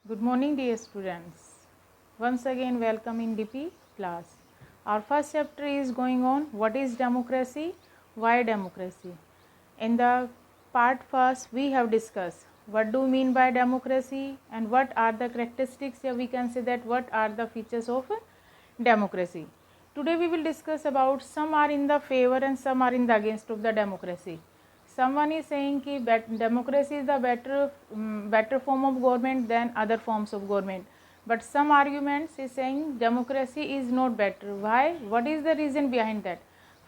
Good morning, dear students. Once again, welcome in DP class. Our first chapter is going on. What is democracy? Why democracy? In the part first, we have discussed what do you mean by democracy and what are the characteristics, or we can say that what are the features of democracy. Today we will discuss about some are in the favor and some are in the against of the democracy. Someone is saying that democracy is the better form of government than other forms of government, but some arguments is saying democracy is not better. Why? What is the reason behind that?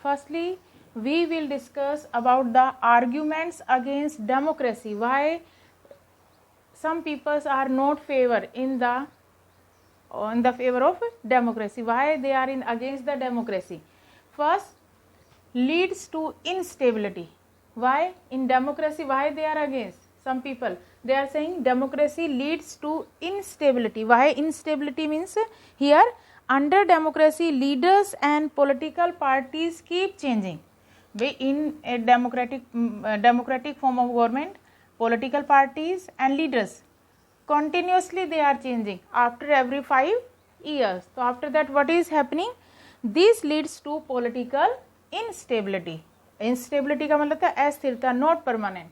Firstly, we will discuss about the arguments against democracy, why some peoples are not in the favor of democracy, why they are in against the democracy. First, leads to instability. Why in democracy, why they are against? Some people, they are saying democracy leads to instability. Why instability means? Here, under democracy, leaders and political parties keep changing. In a democratic form of government, political parties and leaders continuously they are changing after every 5 years. So after that, what is happening? This leads to political instability. Instability का मतलब था अस्थिरता, not permanent.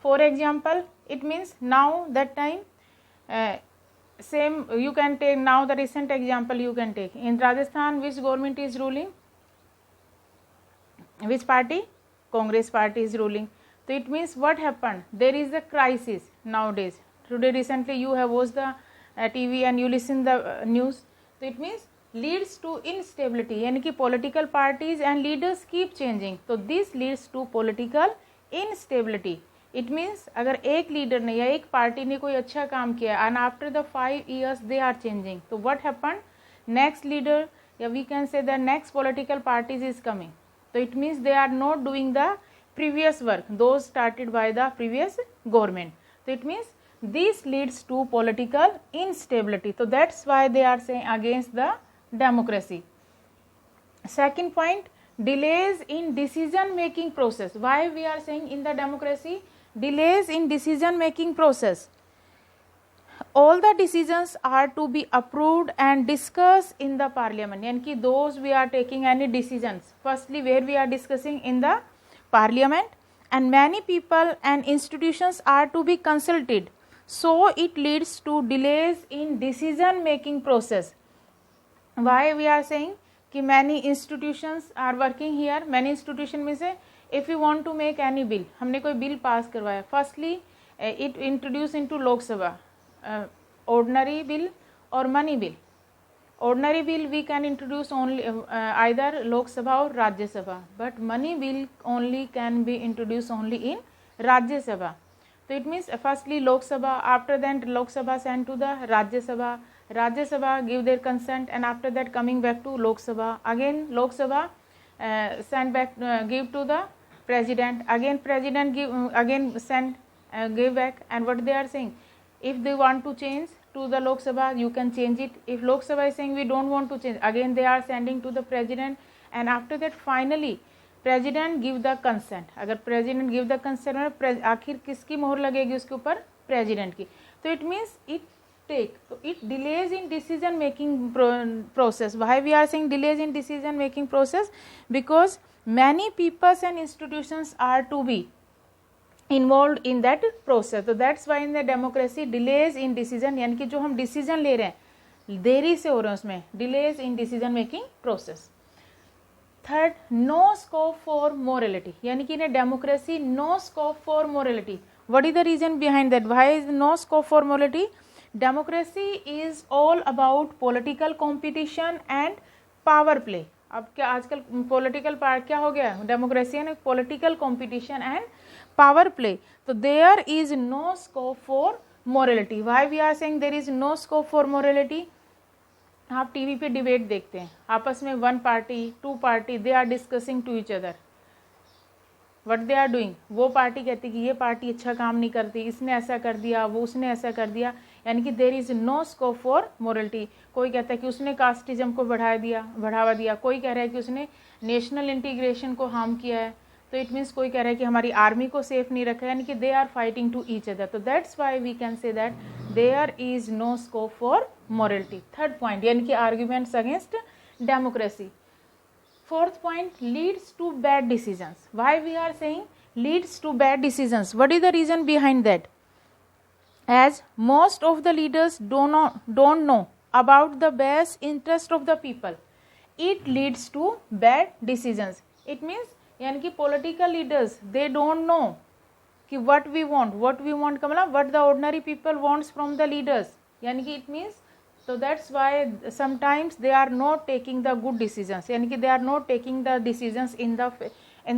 For example, it means now that time same you can take now the recent example you can take in Rajasthan. Which government is ruling? Which party? Congress party is ruling. So it means what happened? There is a crisis nowadays. Today recently you have watched the TV and you listen the news. So it means leads to instability, यानी कि political parties and leaders keep changing. तो this leads to political instability. It means अगर एक leader ने या एक party ने कोई अच्छा काम किया and after the 5 years they are changing. तो what happened? Next leader या we can say the next political parties is coming. So it means they are not doing the previous work, those started by the previous government. So it means this leads to political instability. So that's why they are saying against the democracy. Second point, delays in decision making process. Why we are saying in the democracy delays in decision making process? All the decisions are to be approved and discussed in the parliament. यानी कि those we are taking any decisions, firstly where we are discussing in the parliament, and many people and institutions are to be consulted, so it leads to delays in decision making process. Why we are saying कि many institutions are working here? Many institution में से if you want to make any bill, हमने कोई bill pass करवाया, firstly it introduce into लोक सभा ordinary bill or money bill. Ordinary bill we can introduce only either Lok Sabha or Rajya Sabha, but money bill only can be introduced only in Rajya Sabha. So it means firstly Lok Sabha, after that Lok Sabha sent to the Rajya Sabha, Rajya Sabha give their consent, and after that coming back to Lok Sabha, again Lok Sabha send back give to the president, again president give again send give back. And what they are saying, if they want to change to the Lok Sabha, you can change it. If Lok Sabha is saying we don't want to change, again they are sending to the president, and after that finally president give the consent. अगर president give the consent, आखिर किसकी मोहर लगेगी उसके ऊपर? president की. तो it means it take, so it delays in decision making process. Why we are saying delays in decision making process? Because many peoples and institutions are to be involved in that process. So that's why in the democracy delays in decision, यानी कि जो हम decision ले रहे हैं देरी से हो रहे हैं उसमें delays in decision making process. Third, no scope for morality, यानी कि in democracy no scope for morality. What is the reason behind that? Why is no scope for morality? Democracy is all about political competition and power play. अब क्या आजकल political part क्या हो गया? Democracy है political competition and power play. तो there is no scope for morality. Why we are saying there is no scope for morality? आप TV पे डिबेट देखते हैं आपस में, one party to party they are discussing to each other. What they are doing? वो पार्टी कहती कि ये पार्टी अच्छा काम नहीं करती, इसने ऐसा कर दिया, वो उसने ऐसा कर दिया, यानी कि there is no scope for morality. कोई कहता है कि उसने कास्टिज्म को बढ़ावा दिया, कोई कह रहा है कि उसने नेशनल इंटीग्रेशन को हार्म किया है, तो इट मीन्स कोई कह रहा है कि हमारी आर्मी को सेफ नहीं रखा, यानी कि they are fighting to each other, तो that's why we can say that there is no scope for morality. Third point यानी कि arguments against democracy. Fourth point, leads to bad decisions. Why we are saying leads to bad decisions, what is the reason behind that? As most of the leaders don't know about the best interest of the people, it leads to bad decisions. It means यानी कि political leaders they don't know कि what we want का मतलब what the ordinary people wants from the leaders, यानी कि it means, so that's why sometimes they are not taking the good decisions, यानी कि they are not taking the decisions in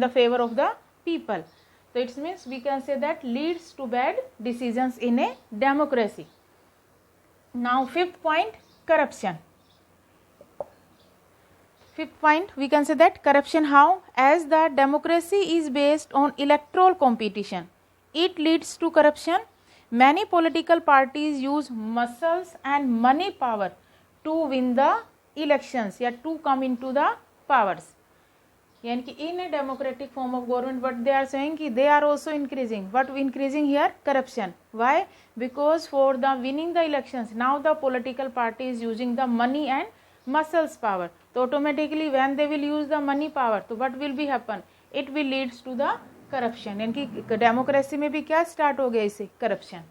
the favor of the people. So it means we can say that leads to bad decisions in a democracy. Now fifth point, corruption. Fifth point, we can say that corruption. How? As the democracy is based on electoral competition, it leads to corruption. Many political parties use muscles and money power to win the elections, या to come into the powers. यानी कि in a democratic form of government but they are saying कि they are also increasing, but increasing here corruption. Why? Because for the winning the elections now the political party is using the money and muscles power, तो automatically when they will use the money power, तो what will be happen? It will leads to the corruption. यानी कि democracy में भी क्या start हो गया इससे? Corruption.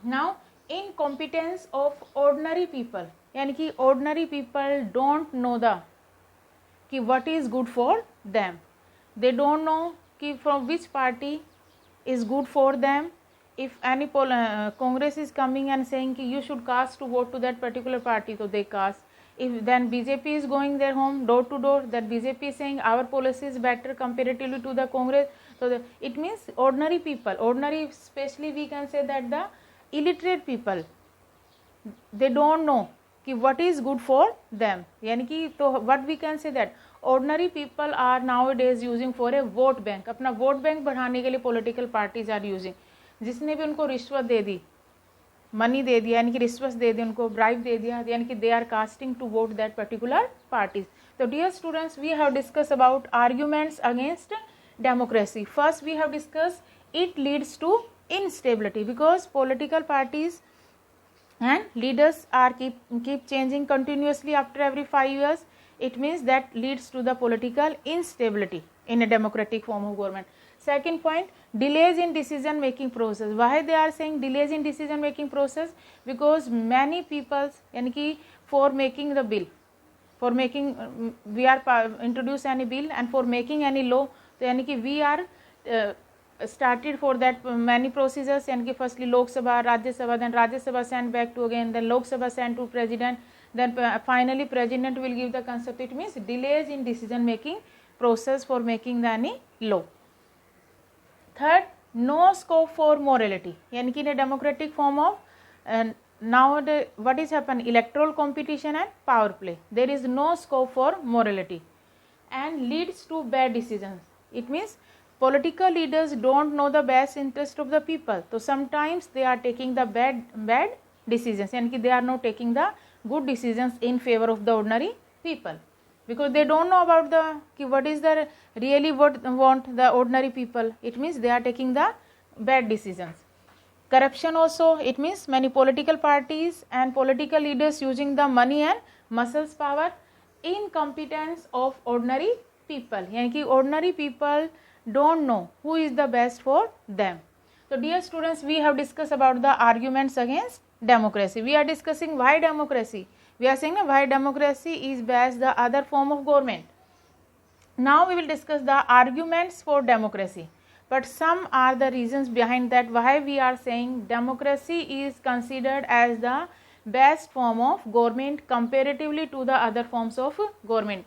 Now incompetence of ordinary people, यानी कि ordinary people don't know the कि what is good for them, they don't know कि from which party is good for them. If any Congress is coming and saying कि you should cast to vote to that particular party, so they cast. If then BJP is going their home door to door, that BJP is saying our policy is better comparatively to the Congress, so it means ordinary people, ordinary especially we can say that the illiterate people, they don't know कि what is good for them. यानी कि तो what we can say that ordinary people are nowadays using for a vote bank, अपना vote bank बढ़ाने के लिए political parties are using. जिसने भी उनको रिश्वत दे दी, मनी दे दिया, यानी कि रिश्वत दे दी, उनको ब्राइब दे दिया, यानी कि they are casting to vote that particular parties. So dear students, we have discussed about arguments against democracy. First we have discussed it leads to instability because political parties and leaders are keep changing continuously after every 5 years. It means that leads to the political instability in a democratic form of government. Second point, delays in decision making process. Why they are saying delays in decision making process? Because many people, यानी कि for making the bill, for making we are introduce any bill and for making any law, तो यानी कि we are started for that many procedures, यानी कि firstly Lok Sabha, Rajya Sabha, then Rajya Sabha sent back to again, then Lok Sabha sent to President, then finally President will give the concept. It means delays in decision making process for making the any law. Third, no scope for morality, यानी कि in a democratic form of nowadays what is happen? Electoral competition and power play. There is no scope for morality and leads to bad decisions. It means political leaders don't know the best interest of the people, so sometimes they are taking the bad decisions, यानी कि they are not taking the good decisions in favor of the ordinary people because they don't know about the what is the really what want the ordinary people. It means they are taking the bad decisions. Corruption also, it means many political parties and political leaders using the money and muscles power. Incompetence of ordinary people, यानी कि ordinary people don't know who is the best for them. So dear students, we have discussed about the arguments against democracy. We are discussing why democracy. We are saying why democracy is best the other form of government. Now we will discuss the arguments for democracy. But some are the reasons behind that why we are saying democracy is considered as the best form of government comparatively to the other forms of government.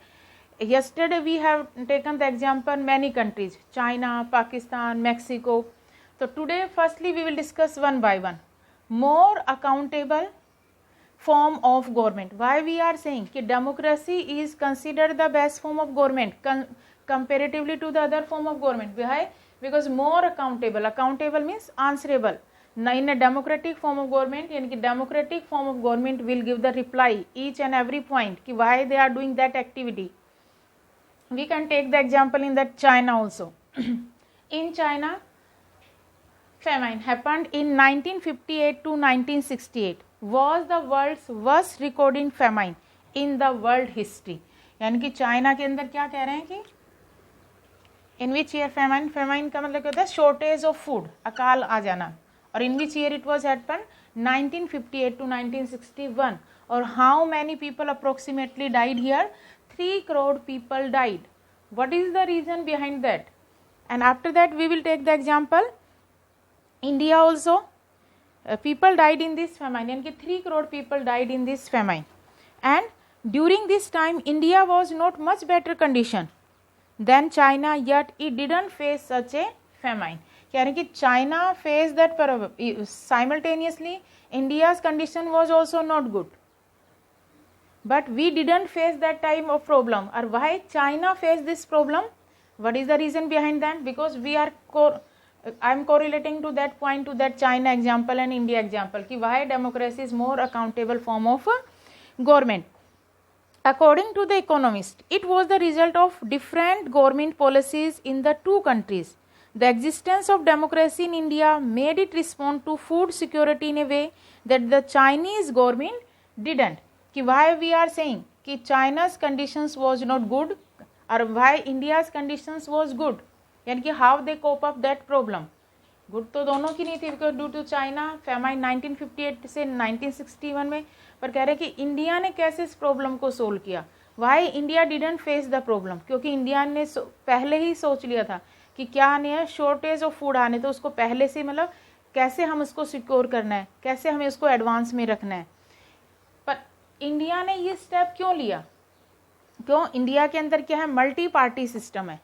Yesterday we have taken the example many countries, China, Pakistan, Mexico. So today firstly we will discuss one by one. More accountable form of government. Why we are saying that democracy is considered the best form of government comparatively to the other form of government. Why? Because more accountable. Accountable means answerable. Now in a democratic form of government, यानी कि democratic form of government will give the reply each and every point कि why they are doing that activity. We can take the example in that China also. In China, famine happened in 1958 to 1968, was the world's worst recorded famine in the world history. यानी कि China के अंदर क्या कह रहे हैं कि इन which year famine, famine का मतलब क्या होता है, शॉर्टेज ऑफ फूड, अकाल आ जाना, और in which year it was happen 1958 to 1961, और how many people approximately died here, 3 crore people died. What is the reason behind that? And after that we will take the example India also. People died in this famine, यानी कि 3 crore people died in this famine, and during this time India was not much better condition than China, yet it didn't face such a famine. यानी कि China faced that simultaneously, India's condition was also not good, but we didn't face that time of problem. Or why China faced this problem? What is the reason behind that? Because we are I am correlating to that point, to that China example and India example, कि why democracy is more accountable form of government. According to the economist, it was the result of different government policies in the two countries. The existence of democracy in India made it respond to food security in a way that the Chinese government didn't. कि why we are saying कि China's conditions was not good, or why India's conditions was good, यानी कि how they cope up that problem. Good तो दोनों की नहीं थी, because due to China famine 1958 से 1961 में, पर कह रहे कि इंडिया ने कैसे इस प्रॉब्लम को सोल्व किया. Why India didn't face the problem, क्योंकि इंडिया ने पहले ही सोच लिया था कि क्या आने है, शॉर्टेज ऑफ फूड आने, तो उसको पहले से मतलब कैसे हम उसको सिक्योर करना है, कैसे हमें उसको एडवांस में रखना है. पर इंडिया ने ये स्टेप क्यों लिया, क्यों? इंडिया के अंदर क्या है, मल्टी पार्टी सिस्टम है.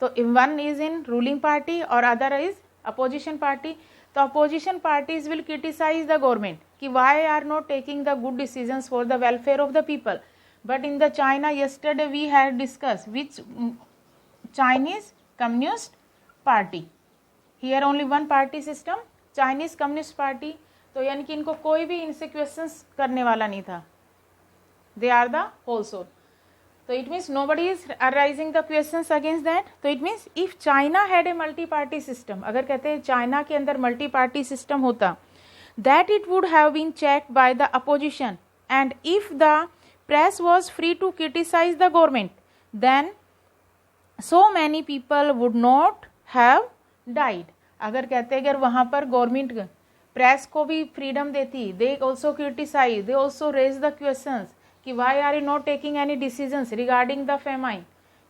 तो one is in ruling party और अदर इज अपोजिशन पार्टी. तो opposition parties will criticise the government कि why are not taking the good decisions for the welfare of the people. But in the China yesterday we had discussed which Chinese Communist Party. Here only one party system, Chinese Communist Party. तो यानी कि इनको कोई भी इनसे questions करने वाला नहीं था. They are the whole soul. So it means nobody is arising the questions against that. So it means if China had a multi-party system, अगर कहते हैं चाइना के अंदर multi-party system होता, that it would have been checked by the opposition, and if the press was free to criticize the government, then so many people would not have died. अगर कहते हैं अगर वहाँ पर गवर्नमेंट प्रेस को भी freedom देती, they also criticize, they also raise the questions कि why are you not taking any decisions regarding the famine,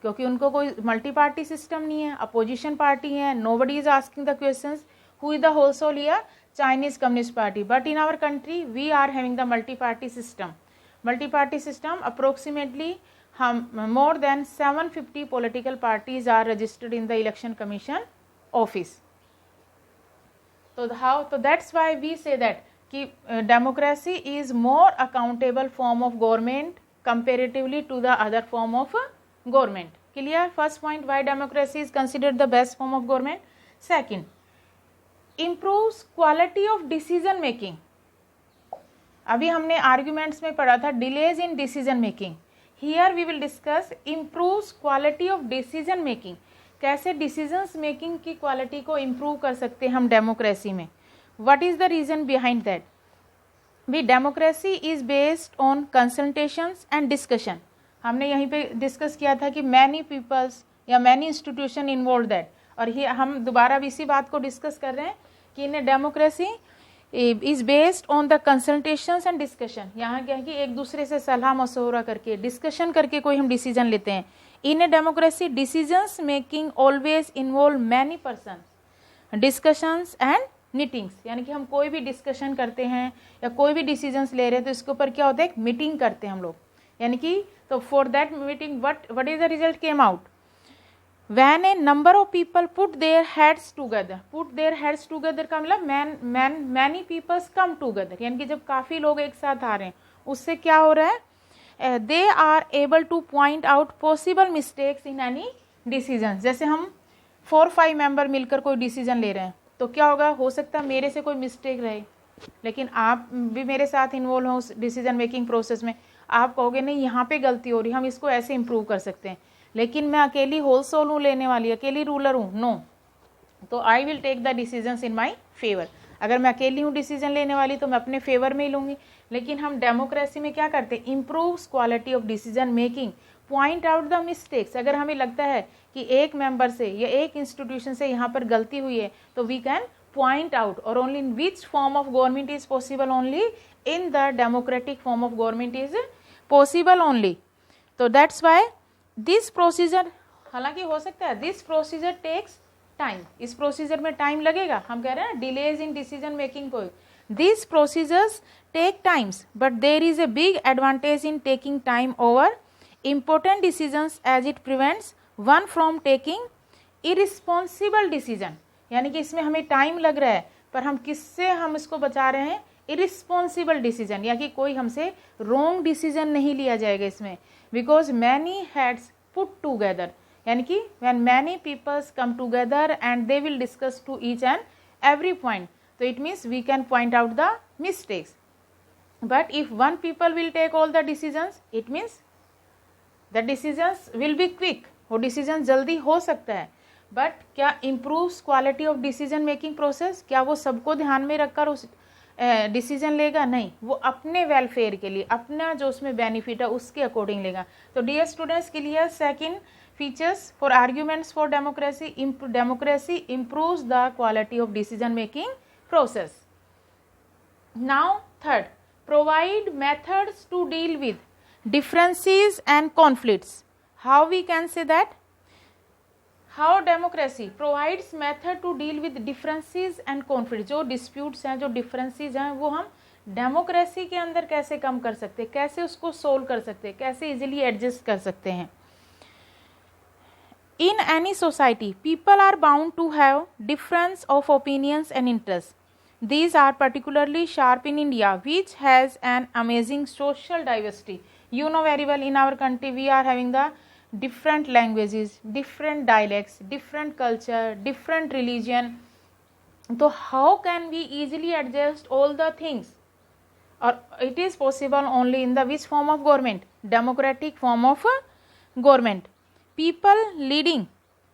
क्योंकि उनको कोई मल्टी पार्टी सिस्टम नहीं है, अपोजिशन पार्टी है, nobody is asking the questions who is the whole sole here, Chinese communist party. But in our country we are having the multi party system. Multi party system approximately हम more than 750 political parties are registered in the election commission office. तो how, तो that's why we say that कि democracy is more accountable form of government comparatively to the other form of government. Clear? First point, why democracy is considered the best form of government. Second, improves quality of decision making. अभी हमने arguments में पढ़ा था delays in decision making. Here we will discuss improves quality of decision making. कैसे decisions making की quality को improve कर सकते हैं हम डेमोक्रेसी में. What is the reason behind that? We democracy is based on consultations and discussion. हमने यहीं पे डिस्कस किया था कि many peoples या many institution involved that, और ये हम दोबारा भी इसी बात को डिस्कस कर रहे हैं कि in democracy is based on the consultations and discussion. यहाँ क्या है कि एक दूसरे से सलाह मशवरा करके डिस्कशन करके कोई हम डिसीजन लेते हैं. In a democracy decisions making always involve many person, discussions and meetings. यानी कि हम कोई भी डिस्कशन करते हैं या कोई भी डिसीजंस ले रहे हैं तो इसके ऊपर क्या होता है, एक मीटिंग करते हैं हम लोग. यानी कि तो for that meeting what is the result came out, when A number of people put their heads together. Put their heads together का मतलब मैनी पीपल्स कम टुगेदर, यानी कि जब काफ़ी लोग एक साथ आ रहे हैं उससे क्या हो रहा है, they are able to point out possible mistakes in any decision. जैसे हम 4-5 मेंबर मिलकर कोई डिसीजन ले रहे हैं तो क्या होगा, हो सकता है मेरे से कोई मिस्टेक रहे, लेकिन आप भी मेरे साथ इन्वॉल्व हो उस डिसीजन मेकिंग प्रोसेस में. आप कहोगे नहीं यहाँ पे गलती हो रही, हम इसको ऐसे इम्प्रूव कर सकते हैं. लेकिन मैं अकेली होल सोल हूँ लेने वाली, अकेली रूलर हूँ, नो, तो I will take the decisions in my favour. अगर मैं अकेली हूँ डिसीजन लेने वाली तो मैं अपने फेवर में ही लूँगी। लेकिन हम डेमोक्रेसी में क्या करते हैं, improves quality of decision making, point out the mistakes. अगर हमें लगता है कि एक मेंबर से या एक इंस्टीट्यूशन से यहाँ पर गलती हुई है तो वी कैन पॉइंट आउट, और only in which form of government is possible, only in the democratic form of government is possible only. तो दैट्स वाई दिस प्रोसीजर, हालांकि हो सकता है दिस प्रोसीजर टेक्स टाइम, इस प्रोसीजर में टाइम लगेगा, हम कह रहे हैं डिलेज इन डिसीजन मेकिंग को, this procedures take times but there is a big advantage in taking time over important decisions as it prevents one from taking irresponsible decision। यानी कि इसमें हमें टाइम लग रहा है पर हम किससे हम इसको बचा रहे हैं, irresponsible decision, या कि कोई हमसे wrong decision नहीं लिया जाएगा इसमें, because many heads put together, यानी कि when many peoples come together and they will discuss to each and every point, so it means we can point out the mistakes। but if one people will take all the decisions, it means the decisions will be quick, वो decision जल्दी हो सकता है, but क्या improves quality of decision making process, क्या वो सबको ध्यान में रखकर उस डिसीजन लेगा, नहीं, वो अपने वेलफेयर के लिए, अपना जो उसमें बेनिफिट है उसके अकॉर्डिंग लेगा। तो डियर स्टूडेंट्स के लिए second features for arguments for democracy, democracy improves the quality of decision making process. Now third, provide methods to deal with differences and conflicts। how we can say that, how democracy provides method to deal with differences and conflicts। जो disputes हैं, जो differences हैं, वो हम democracy के अंदर कैसे कम कर सकते हैं, कैसे उसको सोल्व कर सकते हैं, कैसे इजीली एडजस्ट कर सकते हैं। in any society people are bound to have difference of opinions and interests। these are particularly sharp in India which has an amazing social diversity। you know very well in our country we are having the different languages, different dialects, different culture, different religion, so how can we easily adjust all the things, or it is possible only in the which form of government, democratic form of government। people leading,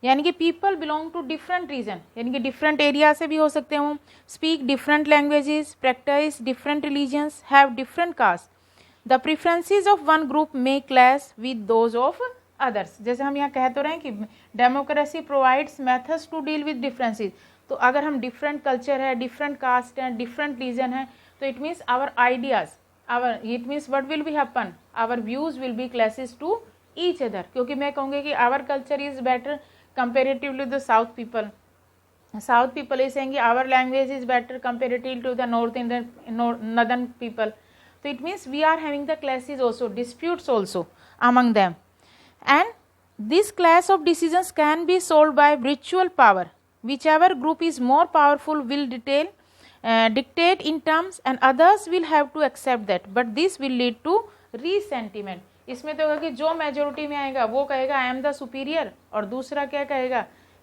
यानी कि people belong to different region, यानी कि different area से भी हो सकते हैं, speak different languages, practice different religions, have different castes, the preferences of one group may clash with those of others। जैसे हम यहाँ कह तो रहे हैं कि democracy provides methods to deal with differences, तो अगर हम डिफरेंट कल्चर है, डिफरेंट कास्ट है, डिफरेंट रीजन है, तो it means our ideas, our, it means what will be happen, our views will be clashes to each other. क्योंकि मैं कहूँगी कि our culture is better comparatively the south people, south people is saying our language is better comparative to the north Indian, northern people. So it means we are having the clashes also, disputes also among them, and this clash of decisions can be solved by virtual power। whichever group is more powerful will dictate in terms and others will have to accept that, but this will lead to resentment। इसमें तो होगा कि जो majority में आएगा वो कहेगा I am the superior, और दूसरा क्या कहेगा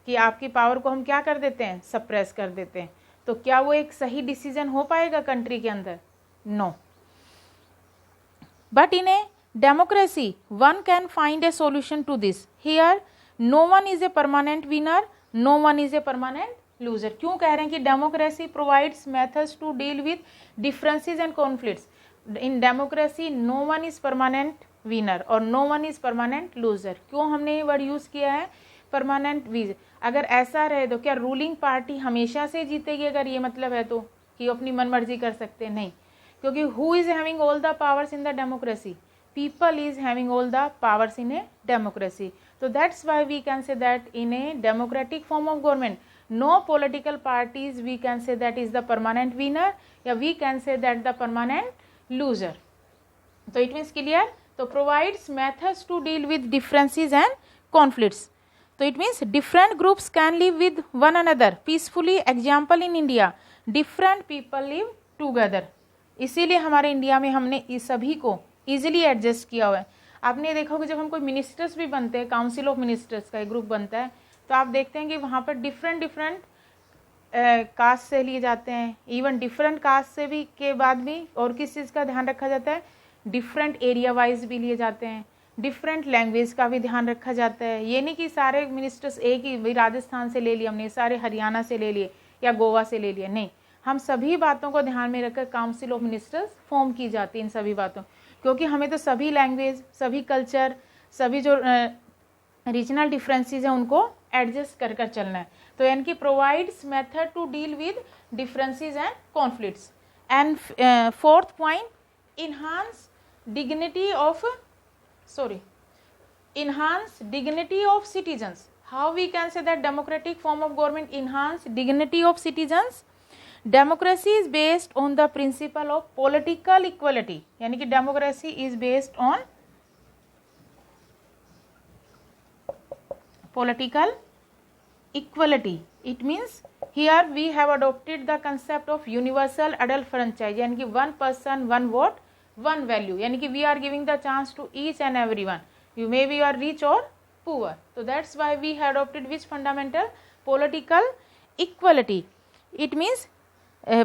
कि आपकी पावर को हम क्या कर देते हैं, सप्रेस कर देते हैं। तो क्या वो एक सही डिसीजन हो पाएगा कंट्री के अंदर, no. But in a democracy, one can find a solution to this। Here, no one is a permanent winner, no one is a permanent loser। क्यों कह रहे हैं कि democracy provides methods to deal with differences and conflicts। In democracy, no one is permanent winner और no one is permanent loser। क्यों हमने ये word use किया है परमानेंट विजर? अगर ऐसा रहे तो क्या रूलिंग पार्टी हमेशा से जीतेगी? अगर ये मतलब है तो कि अपनी मनमर्जी कर सकते हैं, नहीं, क्योंकि who is having all the powers in the democracy, people is having all the powers in a democracy. तो that's why we can say that in a democratic form of government no political parties we can say that is the permanent winner या we can say that the permanent loser. तो it means clear. तो provides methods to deal with differences and conflicts. तो it means different groups can live with one another peacefully. Example in India different people live together. इसीलिए हमारे India में हमने इस सभी को ईजिली एडजस्ट किया हुआ है। आपने देखा होगा जब हम कोई मिनिस्टर्स भी बनते हैं, काउंसिल ऑफ मिनिस्टर्स का एक ग्रुप बनता है, तो आप देखते हैं कि वहाँ पर डिफरेंट कास्ट से लिए जाते हैं। इवन डिफरेंट कास्ट से भी के बाद भी और किस चीज़ का ध्यान रखा जाता है, डिफरेंट एरिया वाइज भी लिए जाते हैं। डिफरेंट लैंग्वेज का भी ध्यान रखा जाता है। ये नहीं कि सारे मिनिस्टर्स एक ही, भाई राजस्थान से ले लिए हमने, सारे हरियाणा से ले लिए या गोवा से ले लिए, नहीं, हम सभी बातों को ध्यान में रखकर काउंसिल ऑफ मिनिस्टर्स फॉर्म की जाती है इन सभी बातों, क्योंकि हमें तो सभी लैंग्वेज, सभी कल्चर, सभी जो रीजनल डिफरेंसेस हैं उनको एडजस्ट कर कर चलना है। तो यानी कि provides method to deal with differences and conflicts. And fourth point, enhance dignity of citizens. How we can say that democratic form of government enhance dignity of citizens? Democracy is based on the principle of political equality. यानी कि democracy is based on political equality. It means here we have adopted the concept of universal adult franchise, यानी कि one person one vote one value, यानी कि we are giving the chance to each and everyone. You maybe you are rich or poor, so that's why we have adopted which fundamental? Political equality. It means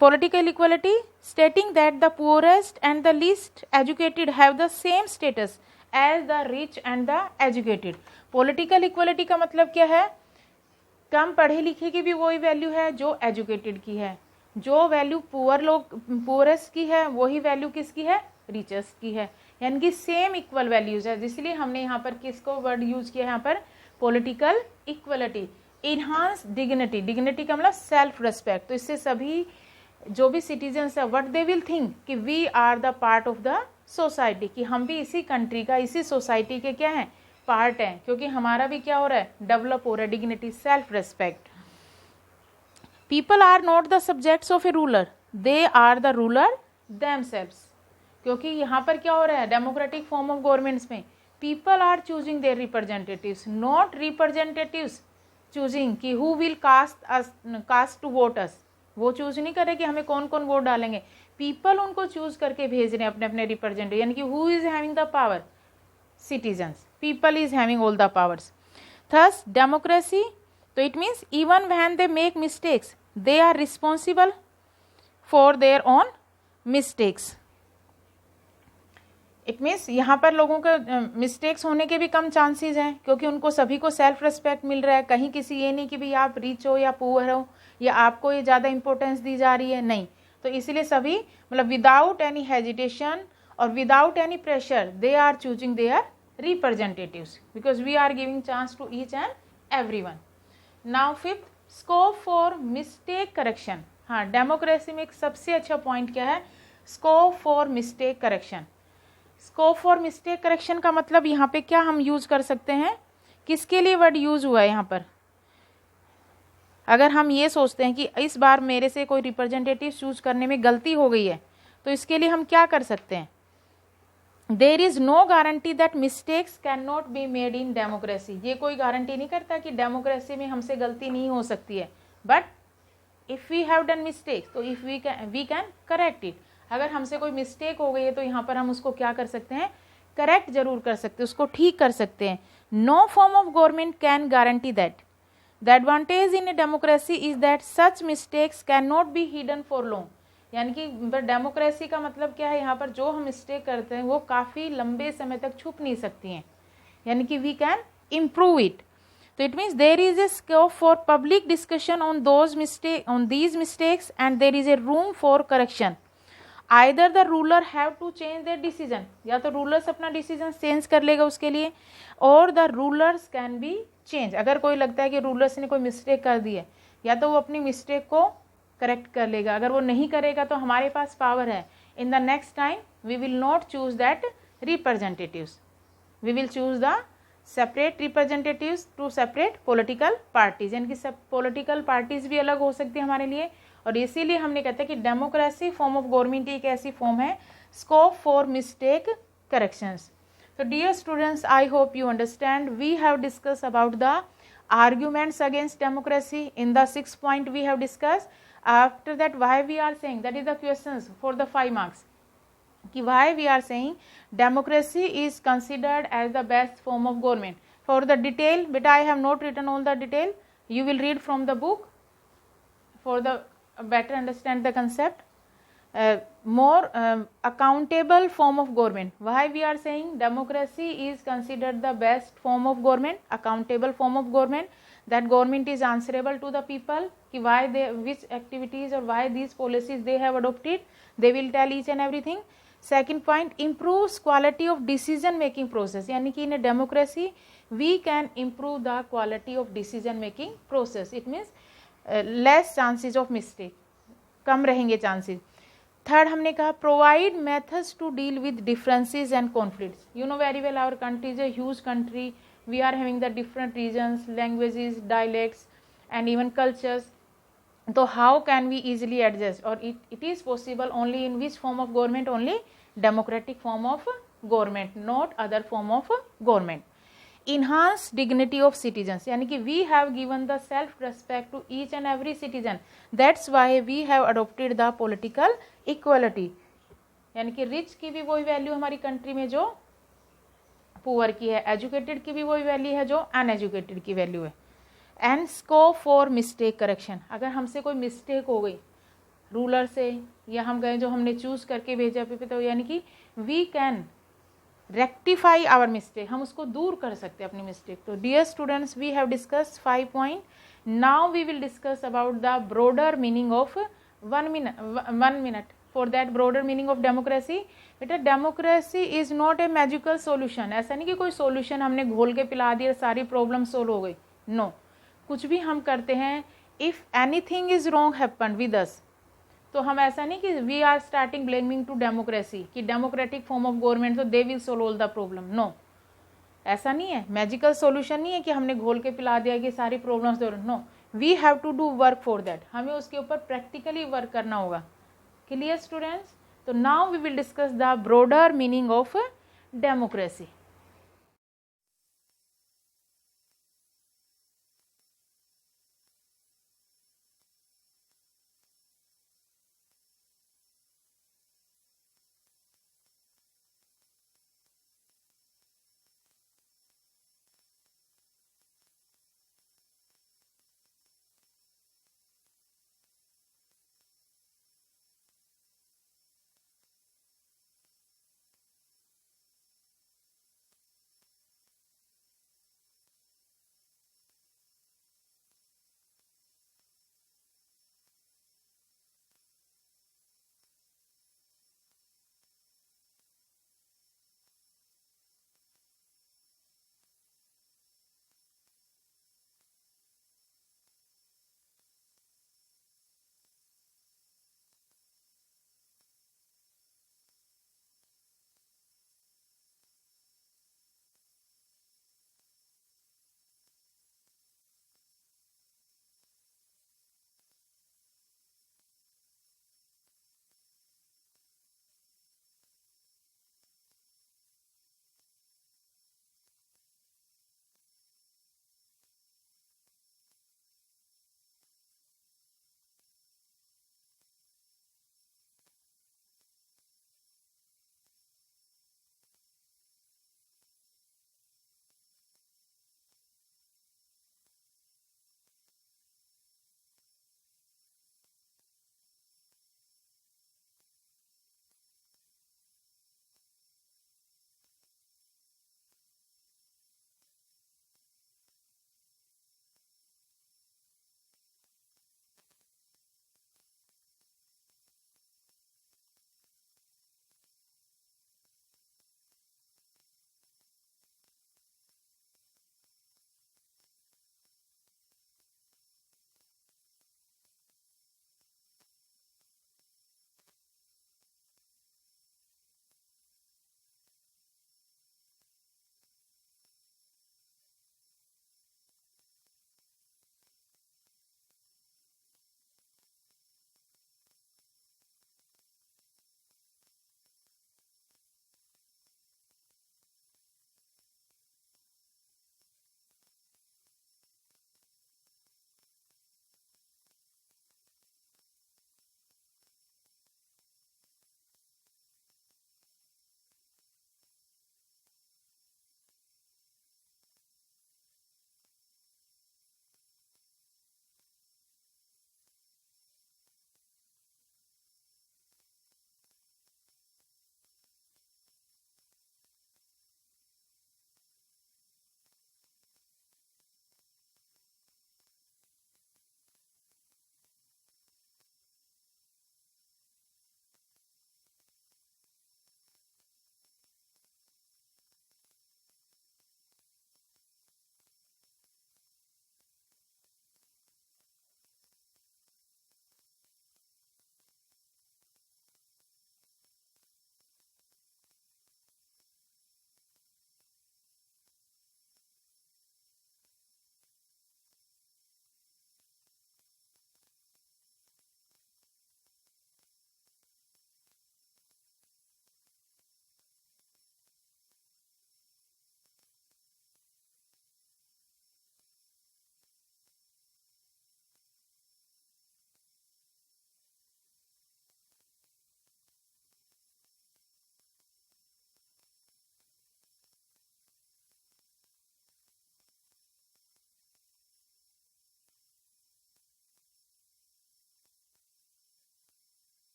political equality, stating that the poorest and the least educated have the same status as the rich and the educated. Political equality का मतलब क्या है? कम पढ़े लिखे की भी वही value है जो एजुकेटेड की है, जो वैल्यू पुअरेस्ट की है वही वैल्यू किसकी है? रिचेस्ट की है, यानी कि सेम इक्वल वैल्यूज है। इसलिए हमने यहाँ पर किसको वर्ड यूज किया है? यहाँ पर political equality. Enhance dignity, dignity का मतलब सेल्फ रेस्पेक्ट। तो इससे सभी जो भी सिटीजन्स है व्हाट दे विल थिंक कि we are the part of the society, कि हम भी इसी कंट्री का, इसी सोसाइटी के क्या है? पार्ट है, क्योंकि हमारा भी क्या हो रहा है? डेवलप हो रहा है। Dignity, self respect. People are not the subjects of a ruler, they are the ruler themselves. क्योंकि यहाँ पर क्या हो रहा है? डेमोक्रेटिक फॉर्म ऑफ गवर्नमेंट्स में people are choosing their representatives, not representatives choosing कि who will cast to vote us. वो चूज नहीं करे कि हमें कौन कौन वोट डालेंगे, पीपल उनको चूज करके भेज रहे हैं अपने अपने रिप्रेजेंटेटिव, यानी कि who is having the power? Citizens. People is having all the powers. Thus democracy, तो it means even when they make mistakes they are responsible for their own mistakes. It means यहाँ पर लोगों के mistakes होने के भी कम chances हैं, क्योंकि उनको सभी को सेल्फ रेस्पेक्ट मिल रहा है। कहीं किसी ये नहीं कि भाई आप रिच हो या पुअर हो या आपको ये ज़्यादा इंपॉर्टेंस दी जा रही है, नहीं। तो इसलिए सभी मतलब विदाउट एनी हेजिटेशन और without any pressure they are choosing their representatives, because we are giving chance to each and everyone. Now fifth, scope for mistake correction. हाँ, डेमोक्रेसी में एक सबसे अच्छा पॉइंट क्या है? Scope for mistake correction. Scope for mistake correction का मतलब यहाँ पे क्या हम यूज कर सकते हैं? किसके लिए वर्ड यूज हुआ है यहाँ पर? अगर हम ये सोचते हैं कि इस बार मेरे से कोई रिप्रेजेंटेटिव चूज करने में गलती हो गई है, तो इसके लिए हम क्या कर सकते हैं? There is no guarantee that mistakes can not be made in democracy. ये कोई गारंटी नहीं करता कि डेमोक्रेसी में हमसे गलती नहीं हो सकती है, but if we have done mistakes तो if we can correct it. अगर हमसे कोई मिस्टेक हो गई है तो यहाँ पर हम उसको क्या कर सकते हैं? करेक्ट जरूर कर सकते हैं, उसको ठीक कर सकते हैं। No form of government can guarantee that. The advantage in a democracy is that such mistakes can not be hidden for long. यानी कि डेमोक्रेसी का मतलब क्या है? यहाँ पर जो हम मिस्टेक करते हैं वो काफ़ी लंबे समय तक छुप नहीं सकती हैं, यानी कि वी कैन इम्प्रूव इट। तो it means there is a scope for public discussion on these mistakes and there is a room for correction. Either the ruler have to change their decision, या तो rulers अपना decision change कर लेगा उसके लिए, और the rulers can be change. अगर कोई लगता है कि रूलर्स ने कोई मिस्टेक कर दी है, या तो वो अपनी मिस्टेक को करेक्ट कर लेगा। अगर वो नहीं करेगा तो हमारे पास पावर है, in the next time we will not choose that representatives, we will choose the separate representatives to separate political parties. यानी कि सब पॉलिटिकल पार्टीज भी अलग हो सकती है हमारे लिए, और इसीलिए हमने कहते हैं कि डेमोक्रेसी फॉर्म ऑफ गवर्नमेंट एक ऐसी फॉर्म है, स्कोप फॉर मिस्टेक करेक्शंस। तो dear students, I hope you understand. We have discussed about the arguments against democracy. In the 6th point we have discussed. After that, why we are saying, that is the questions for the 5 marks. Why we are saying democracy is considered as the best form of government. For the detail, but I have not written all the detail. You will read from the book for the better understand the concept. more accountable form of government. Why we are saying democracy is considered the best form of government, accountable form of government, that government is answerable to the people ki why they, which activities or why these policies they have adopted, they will tell each and everything. Second point, improves quality of decision making process, yani ki in a democracy we can improve the quality of decision making process. It means less chances of mistake, कम रहेंगे chances. Third हमने कहा provide methods to deal with differences and conflicts. You know very well our country is a huge country, we are having the different regions, languages, dialects and even cultures. तो how can we easily adjust, और it is possible only in which form of government, only democratic form of government, not other form of government. enhance dignity of citizens, यानी कि we have given the self respect to each and every citizen, that's why we have adopted the political equality. यानी कि rich की भी वही value हमारी country में जो पुअर की है, एजुकेटेड की भी वही वैल्यू है जो अनएजुकेटेड की वैल्यू है. And scope for mistake correction, अगर हमसे कोई मिस्टेक हो गई रूलर से या हम गए जो हमने चूज करके भेजा पे, तो यानी कि we can rectify our mistake, हम उसको दूर कर सकते हैं अपनी मिस्टेक. तो dear students, we have discuss 5 point. Now we will discuss about the broader meaning of 1 minute. For that broader meaning of democracy, बेटा democracy is not a magical solution. ऐसा नहीं कि कोई सोल्यूशन हमने घोल के पिला दिया सारी प्रॉब्लम सोल्व हो गई. नो, कुछ भी हम करते हैं, if anything is wrong happen with us, तो हम ऐसा नहीं कि we are starting blaming to democracy कि डेमोक्रेटिक फॉर्म ऑफ गवर्नमेंट तो they will solve all the problem. No, ऐसा नहीं है. मैजिकल सॉल्यूशन नहीं है कि हमने घोल के पिला दिया कि सारी प्रॉब्लम्स दो. No, we have to do work for that. हमें उसके ऊपर प्रैक्टिकली वर्क करना होगा. Clear students? तो now we will discuss the broader meaning of democracy.